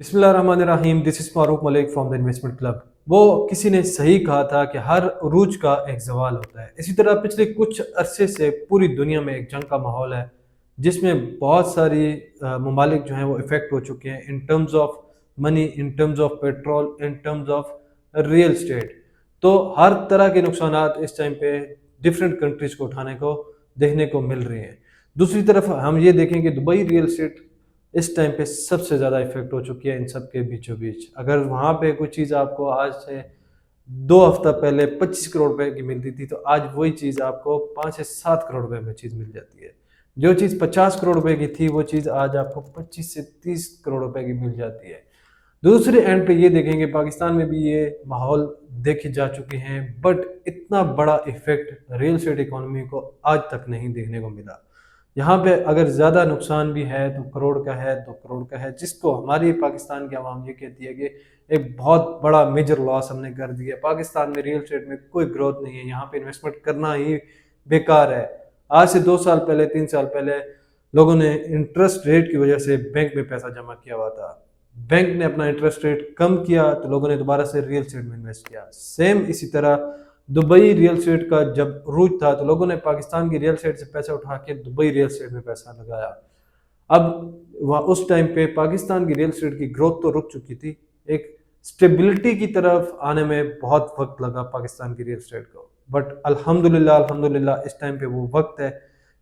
बिस्मिल्लाहिर्रहमानिर्रहीम। This is Farooq Malik from the investment club. वो किसी ने सही कहा था कि हर अरूज का एक ज़वाल होता है। इसी तरह पिछले कुछ अरसे से पूरी दुनिया में एक जंग का माहौल है, जिसमें बहुत सारी ममालिक जो हैं वो इफ़ेक्ट हो चुके हैं in terms of money, in terms of petrol, in terms of real estate. तो हर तरह के नुकसानात इस टाइम पे डिफरेंट कंट्रीज़ को उठाने को देखने को मिल रहे हैं। दूसरी तरफ हम ये देखें कि दुबई रियल स्टेट इस टाइम पे सबसे ज़्यादा इफेक्ट हो चुकी है इन सब के बीचों बीच। अगर वहाँ पे कोई चीज़ आपको आज से 2 हफ्ता पहले 25 करोड़ रुपए की मिलती थी, तो आज वही चीज़ आपको 5 से 7 करोड़ रुपए में चीज़ मिल जाती है। जो चीज़ 50 करोड़ रुपए की थी, वो चीज़ आज आपको 25 से 30 करोड़ रुपए की मिल जाती है। दूसरे एंड पे ये देखेंगे, पाकिस्तान में भी ये माहौल देखे जा चुके हैं, बट इतना बड़ा इफेक्ट रियल एस्टेट इकोनॉमी को आज तक नहीं देखने को मिला। यहाँ पे अगर ज़्यादा नुकसान भी है तो करोड़ का है, 2 करोड़ का है, जिसको हमारी पाकिस्तान की आवाम ये कहती है कि एक बहुत बड़ा मेजर लॉस हमने कर दिया। पाकिस्तान में रियल एस्टेट में कोई ग्रोथ नहीं है, यहाँ पे इन्वेस्टमेंट करना ही बेकार है। आज से 2 साल पहले, 3 साल पहले लोगों ने इंटरेस्ट रेट की वजह से बैंक में पैसा जमा किया हुआ था। बैंक ने अपना इंटरेस्ट रेट कम किया तो लोगों ने दोबारा से रियल एस्टेट में इन्वेस्ट किया। सेम इसी तरह दुबई रियल एस्टेट का जब रूज था तो लोगों ने पाकिस्तान की रियल एस्टेट से पैसा उठा के दुबई रियल एस्टेट में पैसा लगाया। अब वह उस टाइम पे पाकिस्तान की रियल एस्टेट की ग्रोथ तो रुक चुकी थी, एक स्टेबिलिटी की तरफ आने में बहुत वक्त लगा पाकिस्तान की रियल एस्टेट को। बट अल्हम्दुलिल्लाह अल्हम्दुलिल्लाह इस टाइम पे वो वक्त है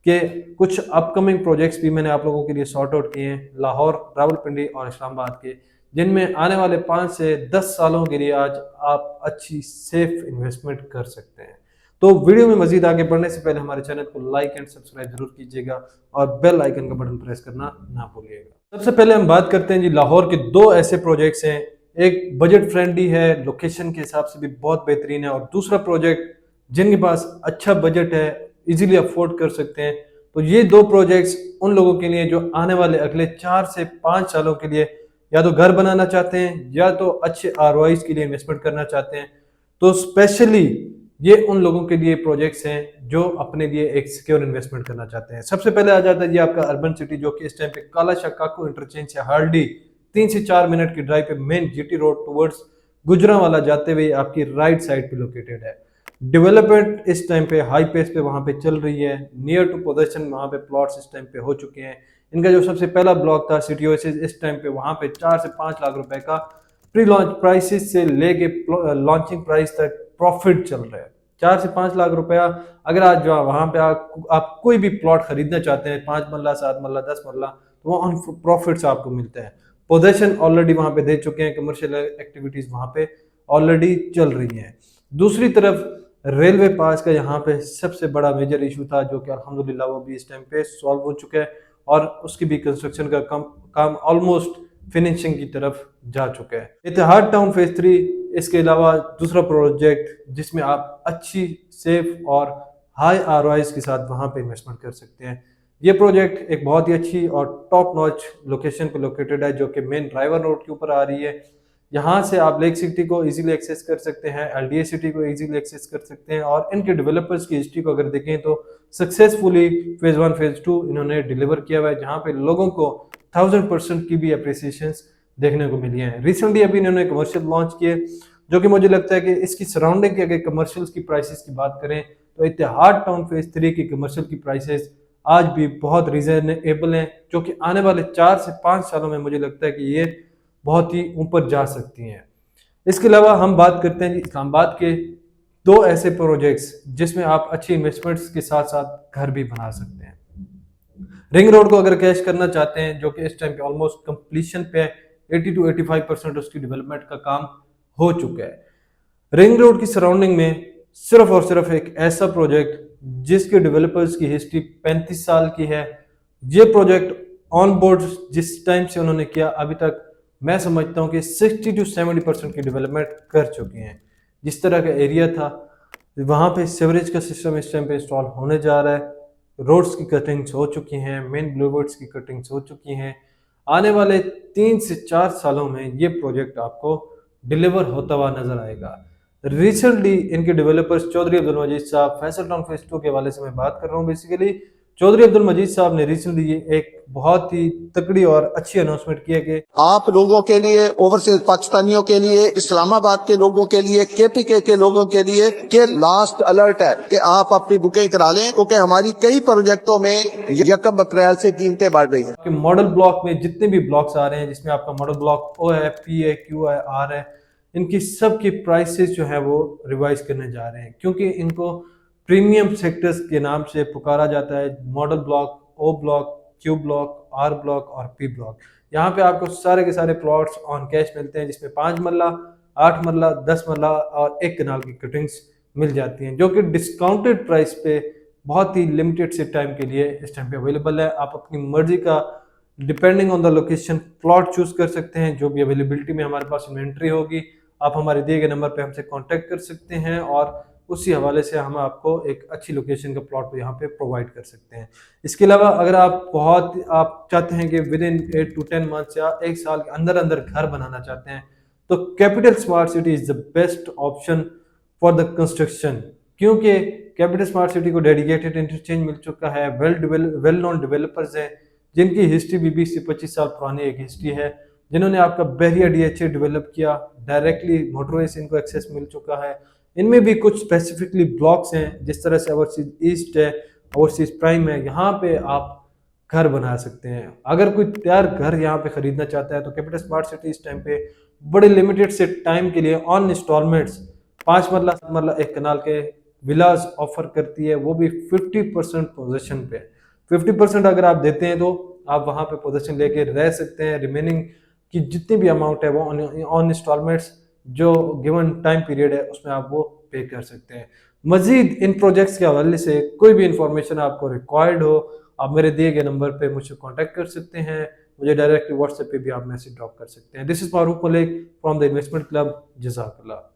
कि कुछ अपकमिंग प्रोजेक्ट्स भी मैंने आप लोगों के लिए सॉर्ट आउट किए हैं, लाहौर, रावलपिंडी और इस्लामाबाद के, जिनमें आने वाले 5 से 10 सालों के लिए आज आप अच्छी सेफ इन्वेस्टमेंट कर सकते हैं। तो वीडियो में मजीद आगे बढ़ने से पहले हमारे चैनल को लाइक एंड सब्सक्राइब जरूर कीजिएगा और बेल आइकन का बटन प्रेस करना ना भूलिएगा। सबसे पहले हम बात करते हैं जी, लाहौर के 2 ऐसे प्रोजेक्ट्स हैं। एक बजट फ्रेंडली है, लोकेशन के हिसाब से भी बहुत बेहतरीन है, और दूसरा प्रोजेक्ट जिनके पास अच्छा बजट है, इजीली अफोर्ड कर सकते हैं। तो ये 2 प्रोजेक्ट्स उन लोगों के लिए जो आने वाले अगले 4 से 5 सालों के लिए या तो घर बनाना चाहते हैं या तो अच्छे आरओआईज के लिए इन्वेस्टमेंट करना चाहते हैं। तो स्पेशली ये उन लोगों के लिए प्रोजेक्ट्स हैं जो अपने लिए एक सिक्योर इन्वेस्टमेंट करना चाहते हैं। सबसे पहले आ जाता है जी आपका अर्बन सिटी, जो कि इस टाइम पे काला शाह काकू इंटरचेंज से हार्डली 3 से 4 मिनट की ड्राइव पे main GT road towards Gujranwala जाते हुए आपकी राइट साइड पे लोकेटेड है। डेवलपमेंट इस टाइम पे हाई पेस पे वहां पे चल रही है। नियर टू पोजेशन वहां पे प्लॉट्स इस टाइम पे हो चुके हैं। इनका जो सबसे पहला ब्लॉक था सिटी ओएसिस, इस टाइम पे वहां पे 4 से 5 लाख रुपए का प्री लॉन्च प्राइसेस से लेके लॉन्चिंग प्राइस तक प्रॉफिट चल रहा है। 4 से 5 लाख रुपया अगर आज वहां पे आप कोई भी प्लॉट खरीदना चाहते हैं, 5 मरला, 7 मरला, 10 मरला, तो वो ऑन प्रॉफिट्स आपको मिलते हैं। पोजेशन ऑलरेडी वहां पे दे चुके हैं, कमर्शियल एक्टिविटीज वहां पे ऑलरेडी चल रही हैं। दूसरी तरफ रेलवे पास का यहाँ पे सबसे बड़ा मेजर इशू था, जो कि अल्हम्दुलिल्लाह वो भी इस टाइम पे सॉल्व हो चुका है और उसकी भी कंस्ट्रक्शन का काम ऑलमोस्ट फिनिशिंग की तरफ जा चुका है। इतिहाद टाउन फेज 3 इसके अलावा दूसरा प्रोजेक्ट जिसमें आप अच्छी, सेफ और हाई आरओआईज के साथ वहाँ पे इन्वेस्टमेंट कर सकते हैं। ये प्रोजेक्ट एक बहुत ही अच्छी और टॉप नॉच लोकेशन पे लोकेटेड है, जो कि मेन ड्राइवर रोड के ऊपर आ रही है। यहाँ से आप लेक सिटी को इजीली एक्सेस कर सकते हैं, एलडीए सिटी को इजीली एक्सेस कर सकते हैं, और इनके डेवलपर्स की हिस्ट्री को अगर देखें तो सक्सेसफुली फेज 1 फेज 2 इन्होंने डिलीवर किया हुआ है, जहाँ पे लोगों को 1000% की भी अप्रिसिएशन देखने को मिली है। रिसेंटली अभी इन्होंने कमर्शियल लॉन्च किए, जो कि मुझे लगता है कि इसकी सराउंडिंग की अगर कमर्शियल्स की प्राइसेस की बात करें तो इत्तेहाद टाउन फेज 3 की कमर्शियल की प्राइसेस आज भी बहुत रीजनेबल हैं, जो कि आने वाले 4 से 5 सालों में मुझे लगता है कि ये बहुत ही ऊपर जा सकती हैं। इसके अलावा हम बात करते हैं इस्लामाबाद के 2 ऐसे प्रोजेक्ट्स जिसमें आप अच्छी इन्वेस्टमेंट्स के साथ साथ घर भी बना सकते हैं। रिंग रोड को अगर कैश करना चाहते हैं, जो कि इस टाइम पे ऑलमोस्ट कंप्लीशन पे 80 to 85% उसकी डेवलपमेंट का काम हो चुका है। रिंग रोड की सराउंडिंग में सिर्फ और सिर्फ एक ऐसा प्रोजेक्ट जिसके डेवलपर्स की हिस्ट्री 35 साल की है। ये प्रोजेक्ट ऑन बोर्ड जिस टाइम से उन्होंने किया, अभी तक मैं समझता हूँ कि 60 to 70% की डेवलपमेंट कर चुके हैं। जिस तरह का एरिया था वहाँ पे सीवरेज का सिस्टम इस टाइम पे इंस्टॉल होने जा रहा है, रोड्स की कटिंग्स हो चुकी हैं, मेन ब्लूवर्ड्स की कटिंग्स हो चुकी हैं। आने वाले 3 से 4 सालों में ये प्रोजेक्ट आपको डिलीवर होता हुआ नजर आएगा। रिसेंटली इनके डेवलपर्स चौधरी अब्दुल मजीद साहब, फैसल टाउन फेज 2 के हवाले से मैं बात कर रहा हूँ बेसिकली, चौधरी अब्दुल मजीद साहब ने रिसेंटली एक बहुत ही तकड़ी और अच्छी अनाउंसमेंट की है कि आप लोगों के लिए, ओवरसीज पाकिस्तानियों के लिए, इस्लामाबाद के लोगों के लिए, केपीके के लोगों के लिए कि लास्ट अलर्ट है कि आप अपनी बुकिंग करा लें, क्योंकि हमारी कई प्रोजेक्टों में 1 अप्रैल से कीमतें बढ़ रही हैं। कि मॉडल ब्लॉक में जितने भी ब्लॉक्स आ रहे हैं, जिसमें आपका मॉडल ब्लॉक ओ है, पी है, क्यू है, आर है, इनकी सब की प्राइसेस जो है वो रिवाइज करने जा रहे हैं, क्योंकि इनको प्रीमियम सेक्टर्स के नाम से पुकारा जाता है। Model block, O block, Q block, R block और पी ब्लॉक। यहाँ पे आपको सारे के सारे प्लॉट्स ऑन कैश मिलते हैं, जिसमें 5 मरला, 8 मरला, 10 मरला और 1 कनाल की कटिंग्स मिल जाती हैं, जो कि डिस्काउंटेड प्राइस पे बहुत ही लिमिटेड से टाइम के लिए इस टाइम पे अवेलेबल है। आप अपनी मर्जी का depending on the location plot choose कर सकते हैं। जो भी अवेलेबिलिटी में हमारे पास इन्वेंट्री होगी, आप हमारे दिए गए नंबर पे हमसे कांटेक्ट कर सकते हैं और उसी हवाले से हम आपको एक अच्छी लोकेशन का प्लॉट यहाँ पे प्रोवाइड कर सकते हैं। इसके अलावा अगर आप चाहते हैं कि विद इन 8 to 10 मंथ्स या 1 साल के अंदर अंदर घर बनाना चाहते हैं, तो capital smart city is the best option for the construction, क्योंकि कैपिटल स्मार्ट सिटी को डेडिकेटेड इंटरचेंज मिल चुका है। वेल नोन डेवलपर्स हैं, जिनकी हिस्ट्री भी 20 से 25 साल पुरानी एक हिस्ट्री है, जिन्होंने आपका बहरिया डीएचए डेवलप किया, डायरेक्टली मोटरवे से इनको एक्सेस मिल चुका है। इनमें भी कुछ स्पेसिफिकली ब्लॉक्स हैं, जिस तरह से ओवरसीज ईस्ट है, ओवरसीज प्राइम है, यहाँ पे आप घर बना सकते हैं। अगर कोई तैयार घर यहाँ पे खरीदना चाहता है तो कैपिटल स्मार्ट सिटी इस टाइम पे बड़े लिमिटेड से टाइम के लिए ऑन इंस्टॉलमेंट्स 5 मरला, 7 मरला, 1 कनाल के विलाज ऑफर करती है, वो भी 50% पोजेशन पे। 50% अगर आप देते हैं तो आप वहाँ पे पोजेशन लेके रह सकते हैं। रिमेनिंग की जितनी भी अमाउंट है वो ऑन इंस्टॉलमेंट्स जो गिवन टाइम पीरियड है उसमें आप वो पे कर सकते हैं। मजीद इन प्रोजेक्ट्स के हवाले से कोई भी इंफॉर्मेशन आपको रिक्वायर्ड हो, आप मेरे दिए गए नंबर पे मुझसे कांटेक्ट कर सकते हैं। मुझे डायरेक्टली व्हाट्सएप पे भी आप मैसेज ड्रॉप कर सकते हैं। This is Farooq Malik from the investment club. जज़ाकल्लाह।